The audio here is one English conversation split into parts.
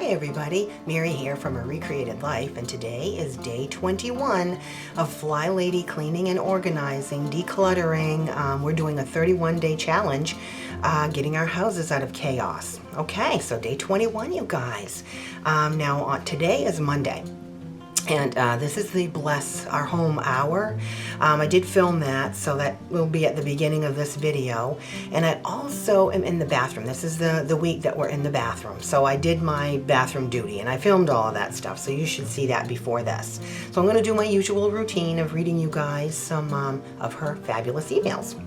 everybody, Mary here from A Recreated Life, and today is day 21 of Flylady cleaning and organizing, decluttering. We're doing a 31-day challenge, getting our houses out of chaos. Okay, so day 21, you guys. Today is Monday. And this is the Bless Our Home hour. I did film that, so that will be at the beginning of this video. And I also am in the bathroom. This is the week that we're in the bathroom. So I did my bathroom duty, and I filmed all of that stuff. So you should see that before this. So I'm going to do my usual routine of reading you guys some of her fabulous emails.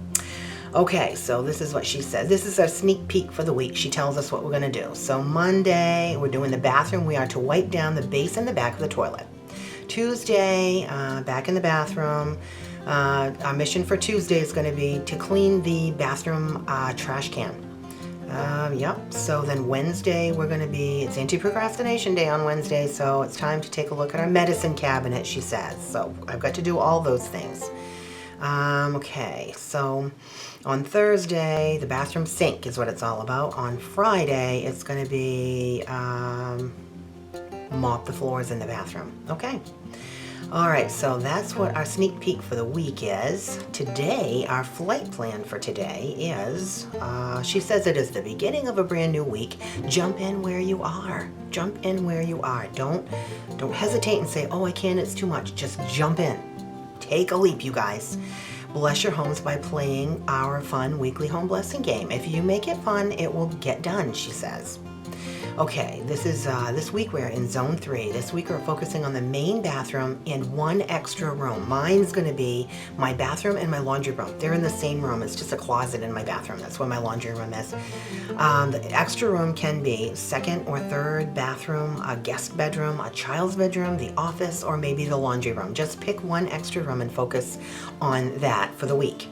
Okay, so this is what she says. This is our sneak peek for the week. She tells us what we're going to do. So Monday, we're doing the bathroom. We are to wipe down the base and the back of the toilet. Tuesday, back in the bathroom. Our mission for Tuesday is going to be to clean the bathroom trash can. Yep, so then Wednesday we're going to be, it's anti-procrastination day on Wednesday, so it's time to take a look at our medicine cabinet, she says. So I've got to do all those things. Okay, so on Thursday, the bathroom sink is what it's all about. On Friday, it's going to be mop the floors in the bathroom. Okay. All right, so that's what our sneak peek for the week is. Today, our flight plan for today is, she says it is the beginning of a brand new week. Jump in where you are. Jump in where you are. Don't hesitate and say, oh, I can't, it's too much. Just jump in. Take a leap, you guys. Bless your homes by playing our fun weekly home blessing game. If you make it fun, it will get done, she says. Okay, this week we're in zone 3. This week we're focusing on the main bathroom and one extra room. Mine's going to be my bathroom and my laundry room. They're in the same room. It's just a closet in my bathroom. That's where my laundry room is. The extra room can be second or third bathroom, a guest bedroom, a child's bedroom, the office, or maybe the laundry room. Just pick one extra room and focus on that for the week.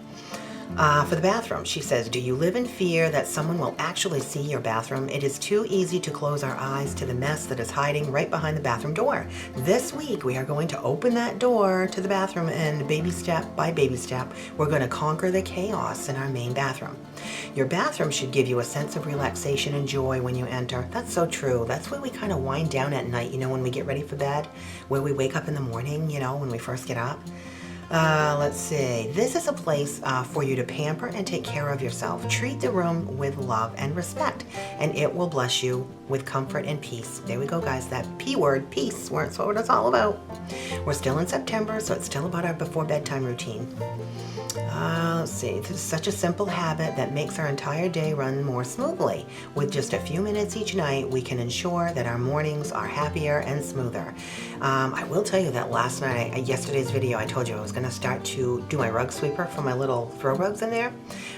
For the bathroom, she says, do you live in fear that someone will actually see your bathroom? It is too easy to close our eyes to the mess that is hiding right behind the bathroom door. This week, we are going to open that door to the bathroom, and baby step by baby step, we're going to conquer the chaos in our main bathroom. Your bathroom should give you a sense of relaxation and joy when you enter. That's so true. That's where we kind of wind down at night, when we get ready for bed, where we wake up in the morning, when we first get up. Let's see. This is a place for you to pamper and take care of yourself. Treat the room with love and respect, and it will bless you with comfort and peace. There we go, guys. That P word, peace, that's what it's all about. We're still in September, so it's still about our before bedtime routine. Let's see. This is such a simple habit that makes our entire day run more smoothly. With just a few minutes each night, we can ensure that our mornings are happier and smoother. I will tell you that last night, yesterday's video, I told you I was going to start to do my rug sweeper for my little throw rugs in there.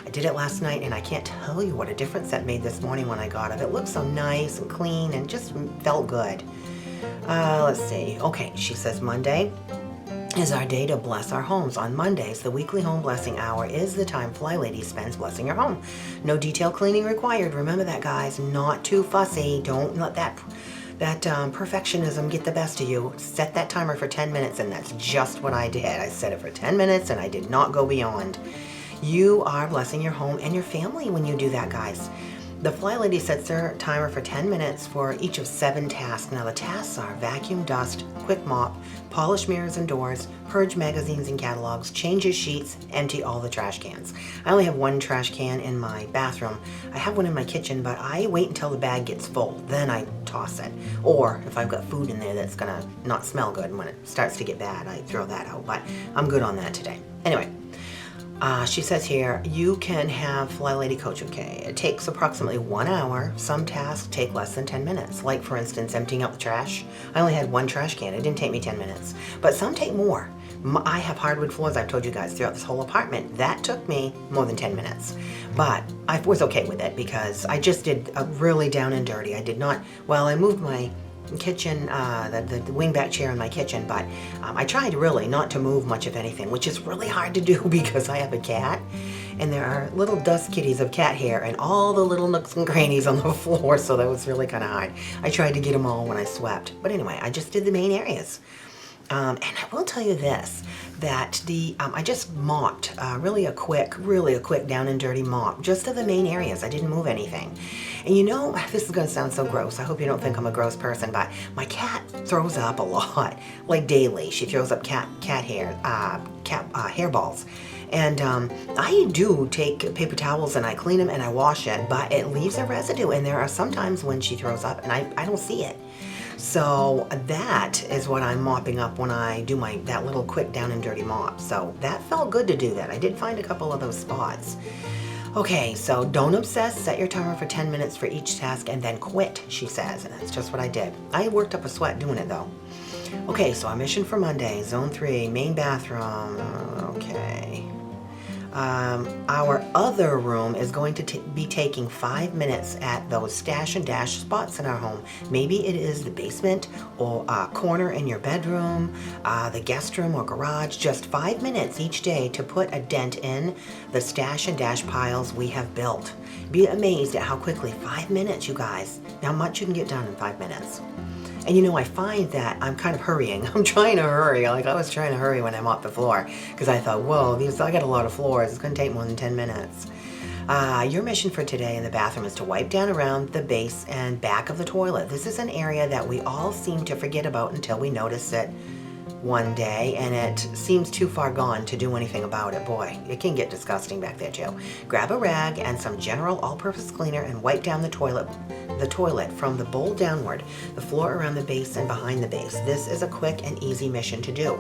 I did it last night, and I can't tell you what a difference that made this morning when I got it. It looked so nice and clean and just felt good. Let's see. Okay, she says Monday is our day to bless our homes. On Mondays, the weekly home blessing hour is the time Flylady spends blessing your home. No detail cleaning required. Remember that, guys. Not too fussy. Don't let that perfectionism get the best of you. Set that timer for 10 minutes, and that's just what I did. I set it for 10 minutes, and I did not go beyond. You are blessing your home and your family when you do that, guys. The Flylady sets their timer for 10 minutes for each of 7 tasks. Now the tasks are vacuum, dust, quick mop, polish mirrors and doors, purge magazines and catalogs, change your sheets, empty all the trash cans. I only have one trash can in my bathroom. I have one in my kitchen, but I wait until the bag gets full. Then I toss it. Or if I've got food in there that's gonna not smell good, when it starts to get bad, I throw that out. But I'm good on that today. Anyway. She says here, you can have Flylady Coach, okay? It takes approximately 1 hour. Some tasks take less than 10 minutes. Like, for instance, emptying out the trash. I only had one trash can. It didn't take me 10 minutes. But some take more. I have hardwood floors, I've told you guys, throughout this whole apartment. That took me more than 10 minutes. But I was okay with it because I just did a really down and dirty. I did not, I moved my kitchen, the wingback chair in my kitchen, but I tried really not to move much of anything, which is really hard to do because I have a cat, and there are little dust kitties of cat hair and all the little nooks and crannies on the floor, so that was really kind of hard. I tried to get them all when I swept, but anyway, I just did the main areas. And I will tell you this, that I just mopped, really a quick down and dirty mop, just of the main areas. I didn't move anything. And you know, this is gonna sound so gross. I hope you don't think I'm a gross person, but my cat throws up a lot, like daily. She throws up cat hairballs. And I do take paper towels and I clean them and I wash it, but it leaves a residue. And there are some times when she throws up and I don't see it. So that is what I'm mopping up when I do that little quick down and dirty mop. So that felt good to do that. I did find a couple of those spots. Okay, so don't obsess, set your timer for 10 minutes for each task and then quit, she says, and that's just what I did. I worked up a sweat doing it though. Okay, so our mission for Monday, zone 3, main bathroom, okay. Our other room is going to be taking 5 minutes at those stash and dash spots in our home. Maybe it is the basement or a corner in your bedroom, the guest room or garage. Just 5 minutes each day to put a dent in the stash and dash piles we have built. Be amazed at how quickly, 5 minutes, you guys, how much you can get done in 5 minutes. And you know, I find that I'm kind of hurrying. I'm trying to hurry. Like I was trying to hurry when I mopped the floor because I thought, whoa, I got a lot of floors. It's going to take more than 10 minutes. Your mission for today in the bathroom is to wipe down around the base and back of the toilet. This is an area that we all seem to forget about until we notice it one day and it seems too far gone to do anything about it. Boy, it can get disgusting back there too. Grab a rag and some general all-purpose cleaner and wipe down the toilet from the bowl downward, the floor around the base and behind the base. This is a quick and easy mission to do.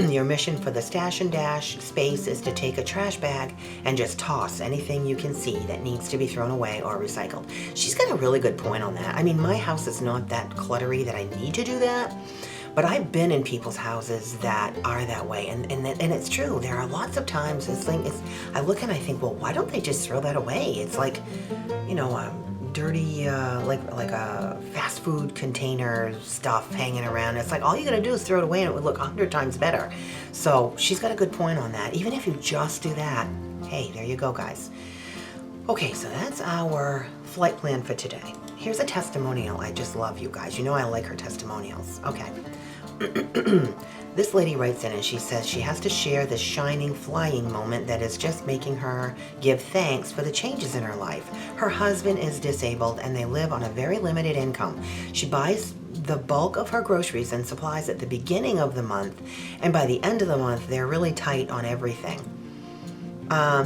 Your mission for the stash and dash space is to take a trash bag and just toss anything you can see that needs to be thrown away or recycled. She's got a really good point on that. I mean, my house is not that cluttery that I need to do that. But I've been in people's houses that are that way, and it's true. There are lots of times I look and I think, well, why don't they just throw that away? It's like, you know, dirty, like a fast food container stuff hanging around. It's like all you gotta do is throw it away and it would look 100 times better. So she's got a good point on that. Even if you just do that, hey, there you go, guys. Okay, so that's our flight plan for today. Here's a testimonial. I just love you guys. You know I like her testimonials. Okay. This lady writes in and she says she has to share the shining flying moment that is just making her give thanks for the changes in her life. Her husband is disabled and they live on a very limited income. She buys the bulk of her groceries and supplies at the beginning of the month, and by the end of the month they're really tight on everything.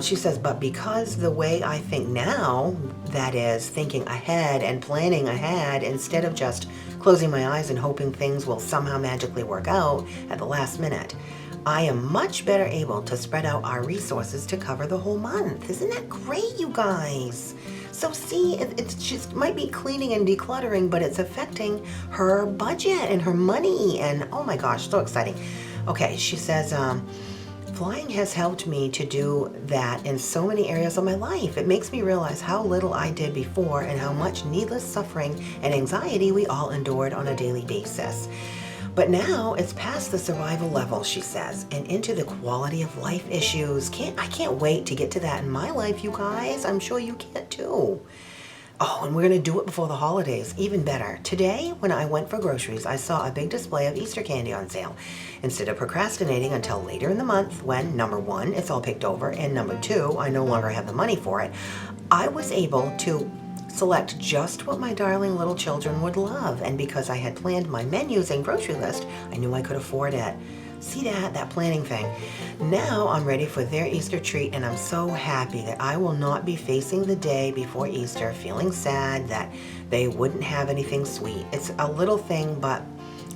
She says, but because the way I think now, that is thinking ahead and planning ahead instead of just closing my eyes and hoping things will somehow magically work out at the last minute, I am much better able to spread out our resources to cover the whole month. Isn't that great, you guys? So see, it's just might be cleaning and decluttering, but it's affecting her budget and her money. And oh my gosh, so exciting. Okay, she says, flying has helped me to do that in so many areas of my life. It makes me realize how little I did before and how much needless suffering and anxiety we all endured on a daily basis. But now it's past the survival level, she says, and into the quality of life issues. I can't wait to get to that in my life, you guys. I'm sure you can't too. Oh, and we're going to do it before the holidays. Even better. Today, when I went for groceries, I saw a big display of Easter candy on sale. Instead of procrastinating until later in the month when, number one, it's all picked over, and number two, I no longer have the money for it, I was able to select just what my darling little children would love. And because I had planned my menus and grocery list, I knew I could afford it. See that planning thing. Now I'm ready for their Easter treat, and I'm so happy that I will not be facing the day before Easter feeling sad that they wouldn't have anything sweet. It's a little thing, but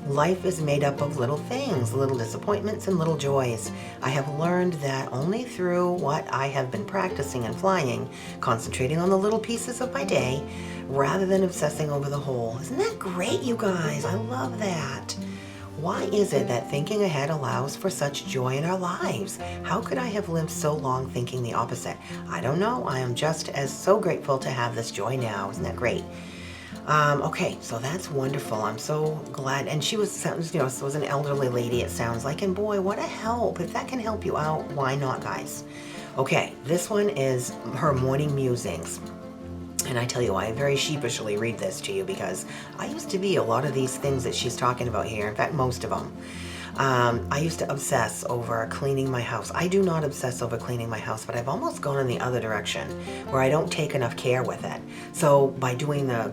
life is made up of little things, little disappointments and little joys. I have learned that only through what I have been practicing and flying, concentrating on the little pieces of my day, rather than obsessing over the whole. Isn't that great, you guys? I love that. Why is it that thinking ahead allows for such joy in our lives? How could I have lived so long thinking the opposite? I don't know. I am just as so grateful to have this joy now. Isn't that great? Okay, so that's wonderful. I'm so glad. And she was, you know, was an elderly lady, it sounds like. And boy, what a help. If that can help you out, why not, guys? Okay, this one is her morning musings. And I tell you, I very sheepishly read this to you because I used to be a lot of these things that she's talking about here. In fact, most of them. I used to obsess over cleaning my house. I do not obsess over cleaning my house, but I've almost gone in the other direction where I don't take enough care with it. So by doing the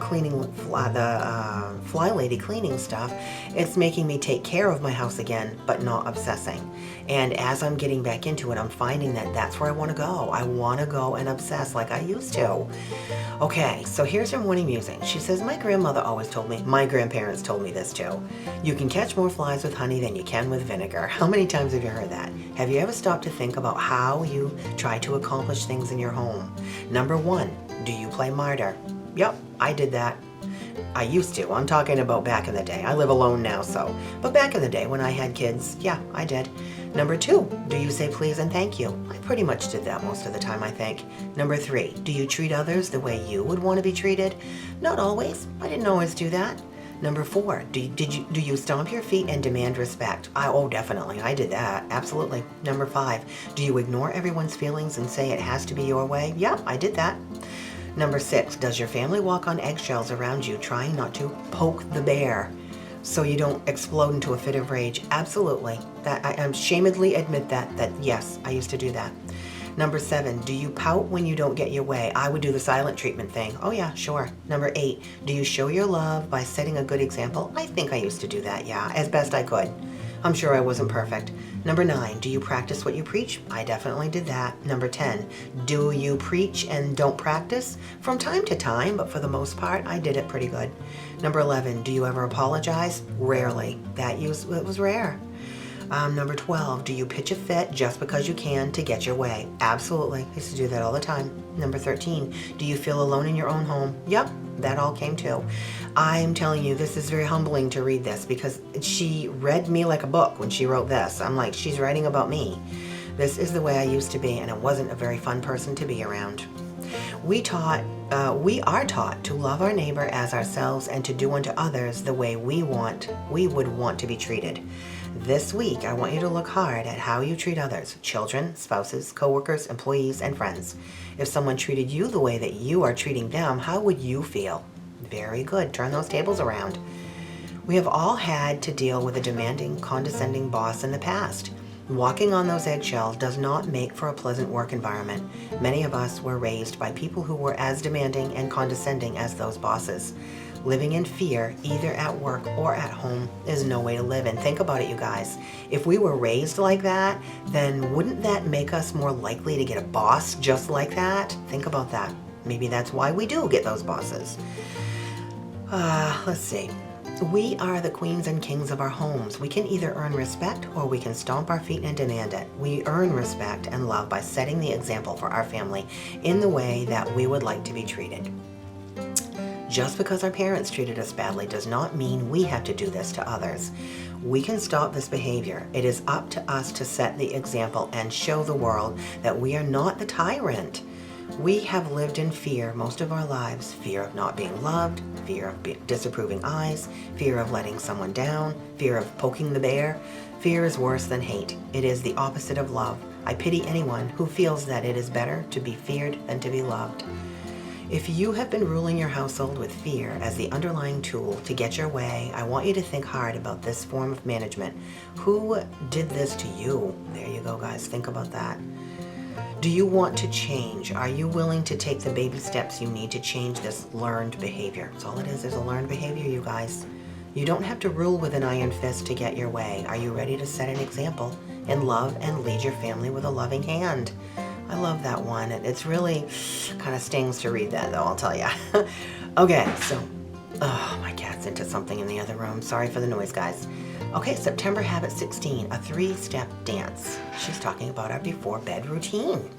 Flylady cleaning stuff, it's making me take care of my house again, but not obsessing. And as I'm getting back into it, I'm finding that that's where I want to go. I want to go and obsess like I used to. Okay, so here's her morning musing. She says, my grandmother always told me, my grandparents told me this too, you can catch more flies with honey than you can with vinegar. How many times have you heard that? Have you ever stopped to think about how you try to accomplish things in your home? Number one, do you play martyr? Yep, I did that. I used to. I'm talking about back in the day. I live alone now, so. But back in the day when I had kids, yeah, I did. Number two, do you say please and thank you? I pretty much did that most of the time, I think. Number three, do you treat others the way you would want to be treated? Not always. I didn't always do that. Number four, do you stomp your feet and demand respect? Oh, definitely. I did that. Absolutely. Number five, do you ignore everyone's feelings and say it has to be your way? Yeah, I did that. Number six, does your family walk on eggshells around you trying not to poke the bear so you don't explode into a fit of rage? Absolutely. That I shamedly admit that yes, I used to do that. Number seven, do you pout when you don't get your way? I would do the silent treatment thing. Oh yeah, sure. Number eight, do you show your love by setting a good example? I think I used to do that, yeah, as best I could. I'm sure I wasn't perfect. Number nine, do you practice what you preach? I definitely did that. Number 10, do you preach and don't practice? From time to time, but for the most part, I did it pretty good. Number 11, do you ever apologize? Rarely. It was rare. Number 12, do you pitch a fit just because you can to get your way? Absolutely. I used to do that all the time. Number 13, do you feel alone in your own home? Yep, that all came too. I'm telling you, this is very humbling to read this because she read me like a book when she wrote this. I'm like, she's writing about me. This is the way I used to be, and it wasn't a very fun person to be around. We are taught to love our neighbor as ourselves and to do unto others the way we would want to be treated. This week, I want you to look hard at how you treat others, children, spouses, coworkers, employees, and friends. If someone treated you the way that you are treating them, how would you feel? Very good. Turn those tables around. We have all had to deal with a demanding, condescending boss in the past. Walking on those eggshells does not make for a pleasant work environment. Many of us were raised by people who were as demanding and condescending as those bosses. Living in fear, either at work or at home, is no way to live. And think about it, you guys. If we were raised like that, then wouldn't that make us more likely to get a boss just like that? Think about that. Maybe that's why we do get those bosses. Let's see. We are the queens and kings of our homes. We can either earn respect or we can stomp our feet and demand it. We earn respect and love by setting the example for our family in the way that we would like to be treated. Just because our parents treated us badly does not mean we have to do this to others. We can stop this behavior. It is up to us to set the example and show the world that we are not the tyrant. We have lived in fear most of our lives. Fear of not being loved, fear of disapproving eyes, fear of letting someone down, fear of poking the bear. Fear is worse than hate. It is the opposite of love. I pity anyone who feels that it is better to be feared than to be loved. If you have been ruling your household with fear as the underlying tool to get your way, I want you to think hard about this form of management. Who did this to you? There you go, guys. Think about that. Do you want to change? Are you willing to take the baby steps you need to change this learned behavior? That's all it is a learned behavior, you guys. You don't have to rule with an iron fist to get your way. Are you ready to set an example in love and lead your family with a loving hand? I love that one. It's really kind of stings to read that, though, I'll tell you. Okay, so, my cat's into something in the other room. Sorry for the noise, guys. Okay, September Habit 16, a 3-step dance. She's talking about our before-bed routine.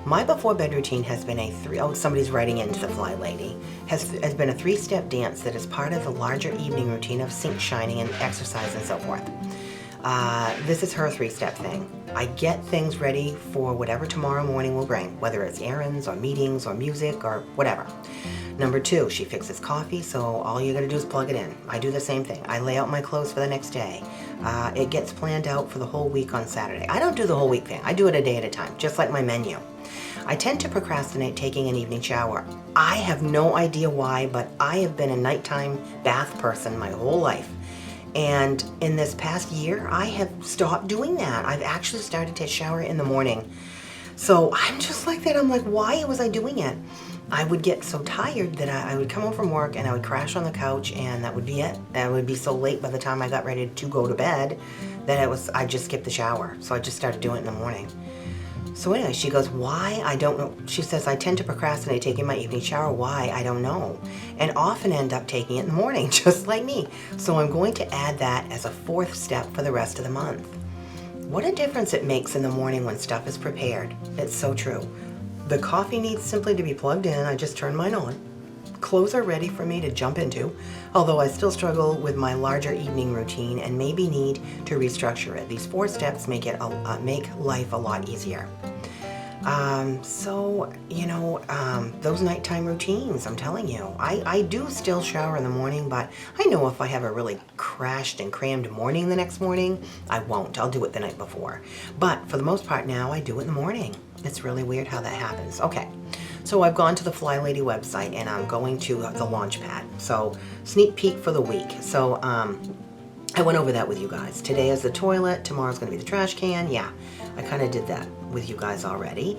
My before-bed routine has been somebody's writing into the Flylady, has been a 3-step dance that is part of the larger evening routine of sink shining and exercise and so forth. This is her 3-step thing. I get things ready for whatever tomorrow morning will bring, whether it's errands or meetings or music or whatever. Number 2, she fixes coffee, so all you gotta do is plug it in. I do the same thing. I lay out my clothes for the next day. It gets planned out for the whole week on Saturday. I don't do the whole week thing. I do it a day at a time, just like my menu. I tend to procrastinate taking an evening shower. I have no idea why, but I have been a nighttime bath person my whole life. And in this past year, I have stopped doing that. I've actually started to shower in the morning. So I'm just like that. I'm like, why was I doing it? I would get so tired that I would come home from work and I would crash on the couch, and that would be it. I would be so late by the time I got ready to go to bed that I just skipped the shower. So I just started doing it in the morning. So anyway, she goes, why? I don't know. She says, I tend to procrastinate taking my evening shower. Why? I don't know. And often end up taking it in the morning, just like me. So I'm going to add that as a 4th step for the rest of the month. What a difference it makes in the morning when stuff is prepared. It's so true. The coffee needs simply to be plugged in. I just turn mine on. Clothes are ready for me to jump into, although I still struggle with my larger evening routine and maybe need to restructure it. These 4 steps make life a lot easier. Those nighttime routines, I'm telling you, I do still shower in the morning, but I know if I have a really crashed and crammed morning the next morning, I won't. I'll do it the night before. But for the most part now, I do it in the morning. It's really weird how that happens. Okay, so I've gone to the Flylady website and I'm going to the launch pad. So sneak peek for the week. So I went over that with you guys. Today is the toilet, tomorrow's gonna be the trash can. Yeah, I kind of did that with you guys already.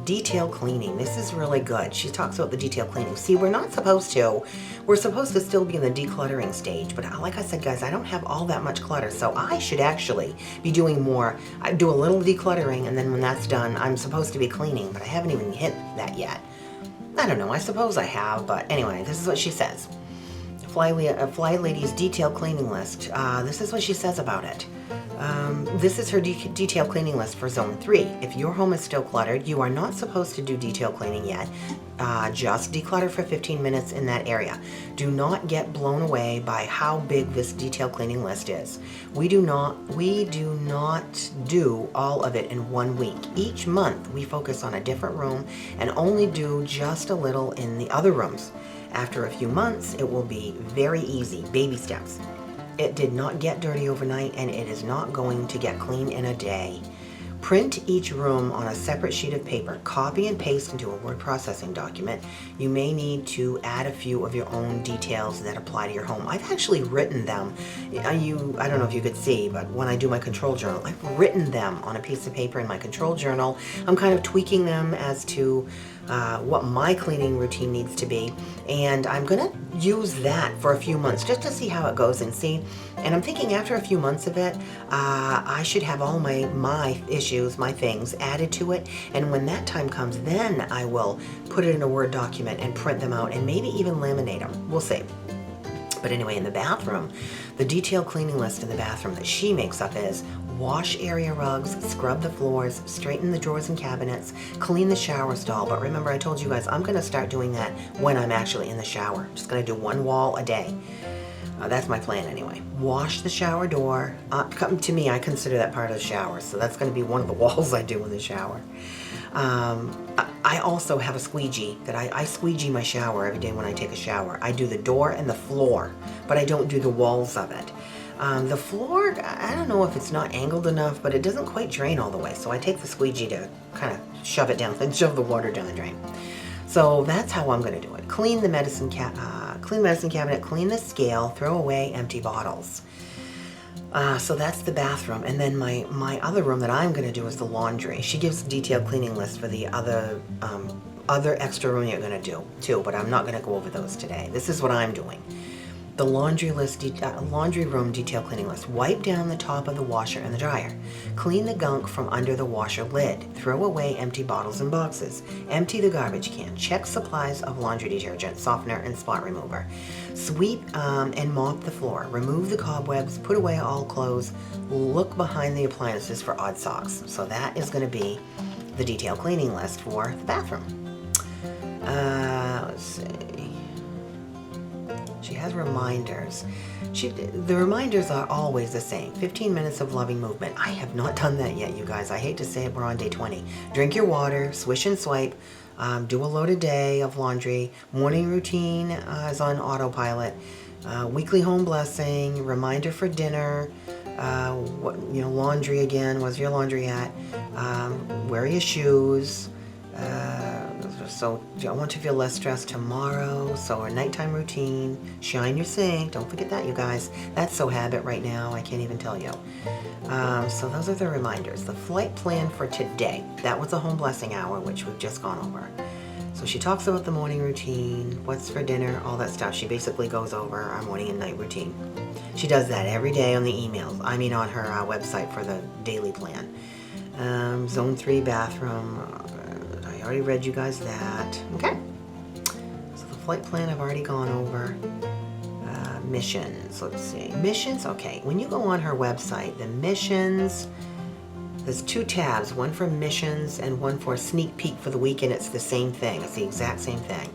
Detail cleaning, this is really good. She talks about the detail cleaning. See, we're supposed to still be in the decluttering stage, but like I said, guys, I don't have all that much clutter, so I should actually be doing more. I do a little decluttering, and then when that's done, I'm supposed to be cleaning, but I haven't even hit that yet. I don't know, I suppose I have, but anyway, this is what she says. Flylady's detail cleaning list. This is what she says about it. This is her detail cleaning list for Zone 3. If your home is still cluttered, you are not supposed to do detail cleaning yet. Just declutter for 15 minutes in that area. Do not get blown away by how big this detail cleaning list is. We do not do all of it in 1 week. Each month, we focus on a different room and only do just a little in the other rooms. After a few months, it will be very easy, baby steps. It did not get dirty overnight, and it is not going to get clean in a day. Print each room on a separate sheet of paper. Copy and paste into a word processing document. You may need to add a few of your own details that apply to your home. I've actually written them. I don't know if you could see, but when I do my control journal, I've written them on a piece of paper in my control journal. I'm kind of tweaking them as to what my cleaning routine needs to be, and I'm gonna use that for a few months just to see how it goes and see. And I'm thinking after a few months of it, I should have all my issues, my things added to it, and when that time comes, then I will put it in a Word document and print them out and maybe even laminate them. We'll see. But anyway, in the bathroom, the detailed cleaning list in the bathroom that she makes up is wash area rugs, scrub the floors, straighten the drawers and cabinets, clean the shower stall. But remember, I told you guys I'm going to start doing that when I'm actually in the shower. Just going to do 1 wall a day. That's my plan anyway. Wash the shower door. To me, I consider that part of the shower, so that's going to be one of the walls I do in the shower. I also have a squeegee that I squeegee my shower every day when I take a shower. I do the door and the floor, but I don't do the walls of it. The floor, I don't know if it's not angled enough, but it doesn't quite drain all the way, so I take the squeegee to kind of shove it down, shove the water down the drain. So that's how I'm going to do it. Clean the medicine cabinet, clean the scale, throw away empty bottles. So that's the bathroom. And then my other room that I'm going to do is the laundry. She gives a detailed cleaning list for the other extra room you're going to do too, but I'm not going to go over those today. This is what I'm doing. The laundry room detail cleaning list. Wipe down the top of the washer and the dryer. Clean the gunk from under the washer lid. Throw away empty bottles and boxes. Empty the garbage can. Check supplies of laundry detergent, softener, and spot remover. Sweep and mop the floor. Remove the cobwebs. Put away all clothes. Look behind the appliances for odd socks. So that is going to be the detail cleaning list for the bathroom. Let's see. She has reminders. The reminders are always the same. 15 minutes of loving movement. I have not done that yet, you guys. I hate to say it, we're on day 20. Drink your water, swish and swipe, do a load a day of laundry. Morning routine is on autopilot. Weekly home blessing, reminder for dinner, laundry again. Where's your laundry at? Wear your shoes. So I want to feel less stressed tomorrow. So our nighttime routine, shine your sink. Don't forget that, you guys. That's so habit right now, I can't even tell you. So those are the reminders. The flight plan for today. That was the home blessing hour, which we've just gone over. So she talks about the morning routine, what's for dinner, all that stuff. She basically goes over our morning and night routine. She does that every day on the emails. I mean on her website for the daily plan. Zone 3 bathroom. I already read you guys that. Okay. So the flight plan I've already gone over. Missions. Let's see. Missions. Okay. When you go on her website, the missions, there's 2 tabs, one for missions and one for sneak peek for the week, and it's the same thing. It's the exact same thing.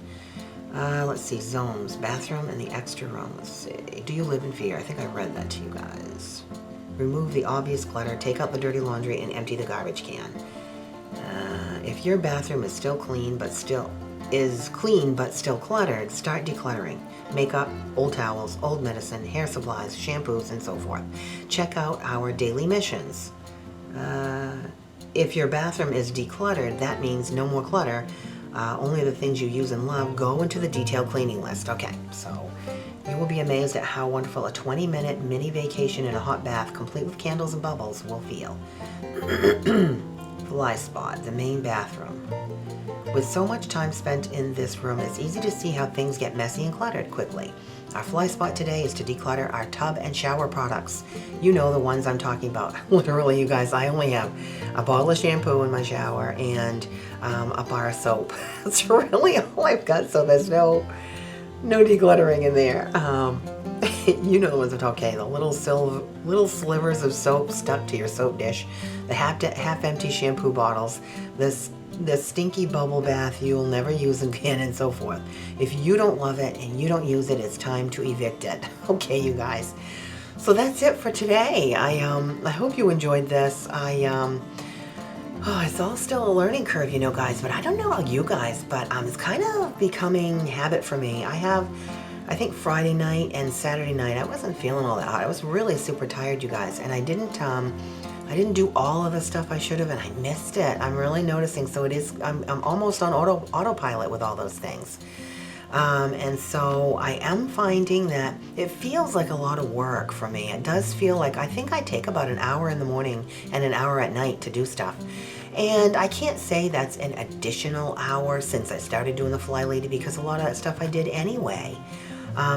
Let's see. Zones. Bathroom and the extra room. Let's see. Do you live in fear? I think I read that to you guys. Remove the obvious clutter, take out the dirty laundry, and empty the garbage can. If your bathroom is still clean but still cluttered, start decluttering. Makeup, old towels, old medicine, hair supplies, shampoos, and so forth. Check out our daily missions. If your bathroom is decluttered, that means no more clutter. Only the things you use and love. Go into the detailed cleaning list. Okay, so you will be amazed at how wonderful a 20-minute mini vacation in a hot bath, complete with candles and bubbles, will feel. Fly spot, the main bathroom. With so much time spent in this room, it's easy to see how things get messy and cluttered quickly. Our fly spot today is to declutter our tub and shower products. You know the ones I'm talking about. Literally, you guys, I only have a bottle of shampoo in my shower and a bar of soap. That's really all I've got, so there's no decluttering in there. You know the ones that okay, the little slivers of soap stuck to your soap dish, the half-empty shampoo bottles, the stinky bubble bath you'll never use again, and so forth. If you don't love it and you don't use it, it's time to evict it. Okay, you guys. So that's it for today. I hope you enjoyed this. It's all still a learning curve, you know, guys, but I don't know about you guys, but it's kind of becoming habit for me. I think Friday night and Saturday night, I wasn't feeling all that hot. I was really super tired, you guys, and I didn't do all of the stuff I should have, and I missed it. I'm really noticing, so I'm almost on autopilot with all those things. And so I am finding that it feels like a lot of work for me. It does feel like, I think I take about an hour in the morning and an hour at night to do stuff. And I can't say that's an additional hour since I started doing the Flylady, because a lot of that stuff I did anyway.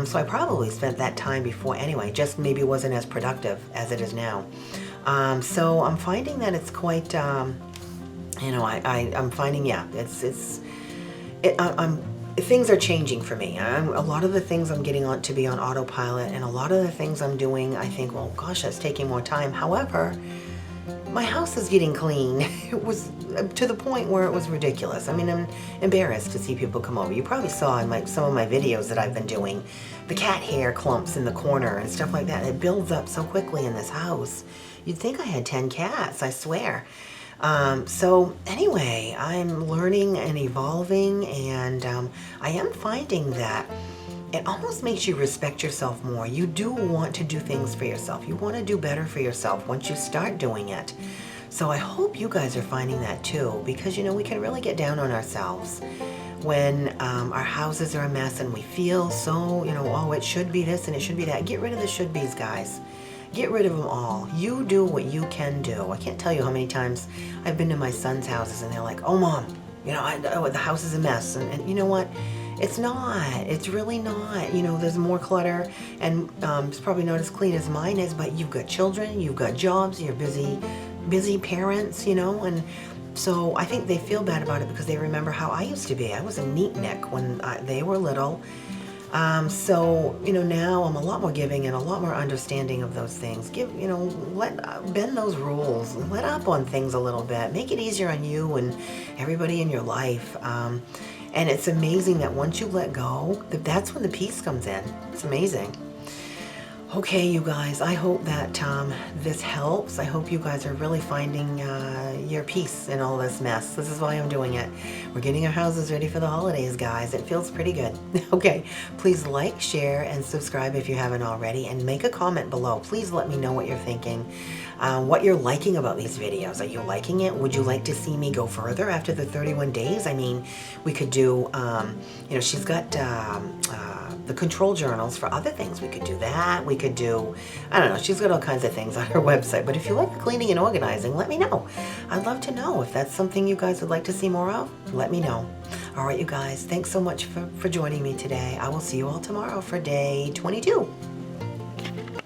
So I probably spent that time before anyway, just maybe wasn't as productive as it is now. So I'm finding that it's quite, I'm finding, yeah, things are changing for me. A lot of the things I'm getting on to be on autopilot, and a lot of the things I'm doing, I think, well, gosh, that's taking more time. However, my house is getting clean. It was to the point where it was ridiculous. I mean, I'm embarrassed to see people come over. You probably saw in some of my videos that I've been doing, the cat hair clumps in the corner and stuff like that. It builds up so quickly in this house. You'd think I had 10 cats, I swear. So anyway, I'm learning and evolving, and I am finding that it almost makes you respect yourself more. You do want to do things for yourself. You want to do better for yourself once you start doing it. So I hope you guys are finding that too, because, you know, we can really get down on ourselves when our houses are a mess and we feel so, you know, oh, it should be this and it should be that. Get rid of the should be's, guys. Get rid of them all. You do what you can do. I can't tell you how many times I've been to my son's houses and they're like, oh, Mom, you know, the house is a mess. And you know what? It's not. It's really not. You know, there's more clutter, and it's probably not as clean as mine is, but you've got children, you've got jobs, you're busy parents, you know, and so I think they feel bad about it because they remember how I used to be. I was a neatnik when they were little. So, you know, now I'm a lot more giving and a lot more understanding of those things. Bend those rules, let up on things a little bit, make it easier on you and everybody in your life. And it's amazing that once you let go, that's when the peace comes in. It's amazing. Okay, you guys, I hope that this helps. I hope you guys are really finding your peace in all this mess. This is why I'm doing it. We're getting our houses ready for the holidays, guys. It feels pretty good. Okay, please like, share, and subscribe if you haven't already, and make a comment below. Please let me know what you're thinking, what you're liking about these videos. Are you liking it? Would you like to see me go further after the 31 days? I mean, we could do, you know, she's got the control journals for other things. We could do that. We could do, I don't know, she's got all kinds of things on her website. But if you like cleaning and organizing, let me know. I'd love to know if that's something you guys would like to see more of. Let me know. All right, you guys, thanks so much for joining me today. I will see you all tomorrow for day 22.